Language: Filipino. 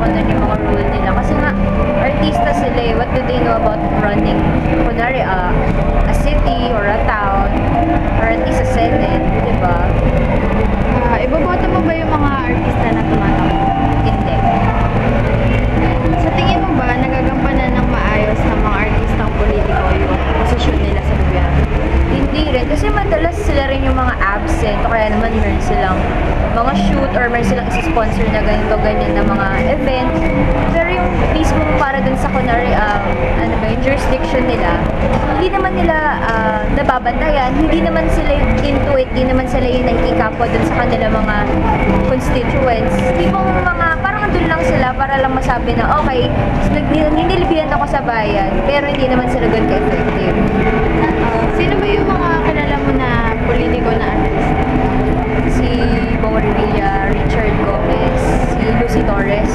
kung ano yung mga rule nila. Kasi nga, artista sila eh. What do they know about running, kunwari, a city or a town, or at least a senate, di ba? Iboboto mo ba yung mga artista na tumatakbo? Hindi. Sa tingin mo ba, nagagampanan ng maayos ng mga artistang politiko yung posisyon nila sa gobyerno? Hindi rin. Kasi madalas sila rin yung mga absent o kaya naman meron silang mga shoot or meron silang isa-sponsor na ganito, ganyan na mga event. Pero yung mismo para dun sa kunwari, ano ba, yung jurisdiction nila, hindi naman nila nababantayan, hindi naman sila into it, hindi naman sila yung nakikikapo dun sa kanila mga constituents. Tipong mga, parang andun lang sila para lang masabi na, okay, nililibihan ako sa bayan, pero hindi naman sila ganun ka-effective. Sino ba yung mga kilala mo na politiko na artista? Si Bong Revilla, Richard Gomez, si Lucy Torres,